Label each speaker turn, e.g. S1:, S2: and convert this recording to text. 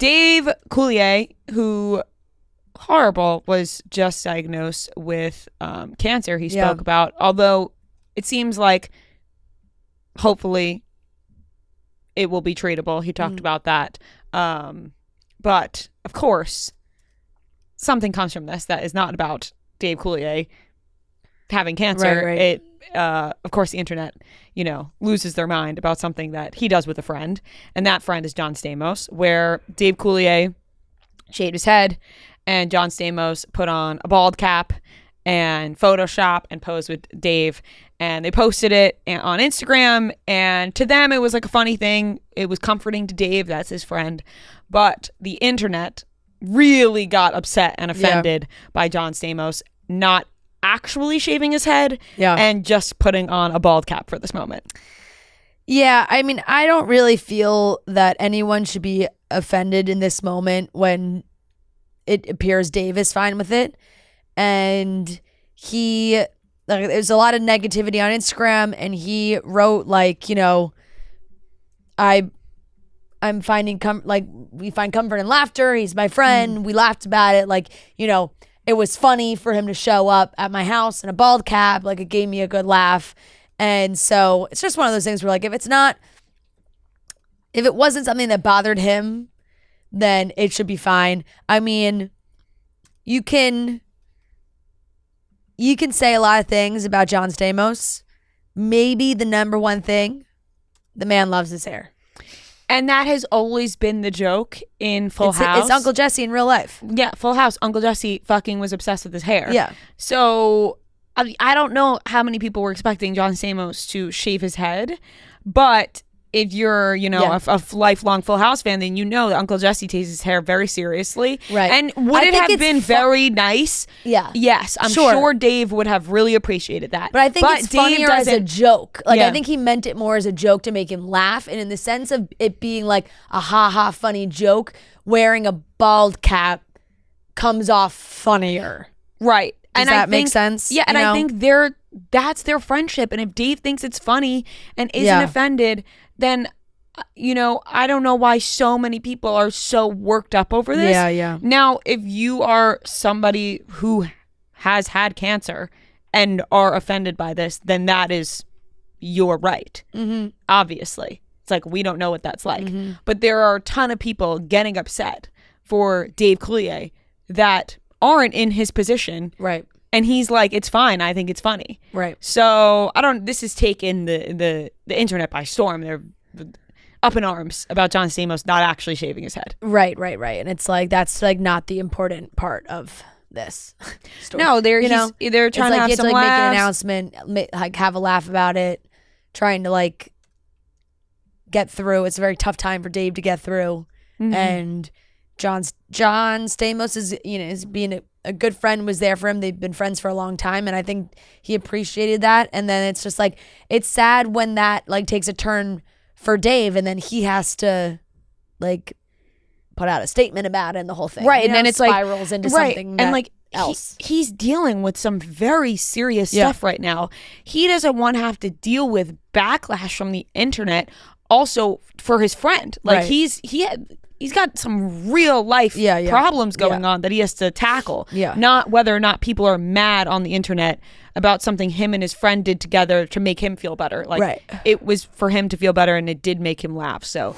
S1: Dave Coulier, who was just diagnosed with cancer. He spoke about, although it seems like hopefully it will be treatable. He talked about that. But of course, something comes from this that is not about Dave Coulier having cancer.
S2: Right.
S1: It, of course, the internet, loses their mind about something that he does with a friend. And that friend is John Stamos, where Dave Coulier shaved his head and John Stamos put on a bald cap and Photoshop and posed with Dave. And they posted it on Instagram. And to them, it was like a funny thing. It was comforting to Dave. That's his friend. But the internet really got upset and offended by John Stamos not actually shaving his head and just putting on a bald cap for this moment.
S2: Yeah, I mean, I don't really feel that anyone should be offended in this moment when it appears Dave is fine with it. And there's a lot of negativity on Instagram, and he wrote I'm finding we find comfort in laughter. He's my friend. We laughed about it. It was funny for him to show up at my house in a bald cap. It gave me a good laugh. And so it's just one of those things where if it wasn't something that bothered him, then it should be fine. I mean, you can say a lot of things about John Stamos. Maybe the number one thing, the man loves his hair.
S1: And that has always been the joke in Full House.
S2: It's Uncle Jesse in real life.
S1: Yeah, Full House. Uncle Jesse fucking was obsessed with his hair.
S2: Yeah.
S1: So I don't know how many people were expecting John Stamos to shave his head, but if you're, a lifelong Full House fan, then you know that Uncle Jesse takes his hair very seriously.
S2: Right.
S1: And would it have been very nice?
S2: Yeah.
S1: Yes. I'm sure Dave would have really appreciated that.
S2: But I think it's
S1: Dave
S2: funnier as a joke.
S1: Yeah.
S2: I think he meant it more as a joke to make him laugh. And in the sense of it being a ha-ha funny joke, wearing a bald cap comes off funnier.
S1: Right.
S2: Does that make sense?
S1: Yeah. And I think that's their friendship. And if Dave thinks it's funny and isn't offended, then, I don't know why so many people are so worked up over this.
S2: Yeah.
S1: Now, if you are somebody who has had cancer and are offended by this, then that is your right. Mm-hmm. Obviously. It's we don't know what that's like. Mm-hmm. But there are a ton of people getting upset for Dave Coulier that aren't in his position.
S2: Right.
S1: And he's like, it's fine. I think it's funny.
S2: Right.
S1: So this has taken the internet by storm. They're up in arms about John Stamos not actually shaving his head.
S2: Right. And it's that's not the important part of this story.
S1: No, they're trying to have some laughs.
S2: Make an announcement, have a laugh about it, trying to get through. It's a very tough time for Dave to get through. Mm-hmm. And John Stamos is being a good friend, was there for him. They've been friends for a long time, and I think he appreciated that. And then it's just it's sad when that takes a turn for Dave, and then he has to put out a statement about it and the whole thing.
S1: Right, and then it's
S2: spirals into something else.
S1: He's dealing with some very serious stuff right now. He doesn't want to have to deal with backlash from the internet also for his friend. He's got some real life problems going on that he has to tackle.
S2: Yeah.
S1: Not whether or not people are mad on the internet about something him and his friend did together to make him feel better. It was for him to feel better, and it did make him laugh. So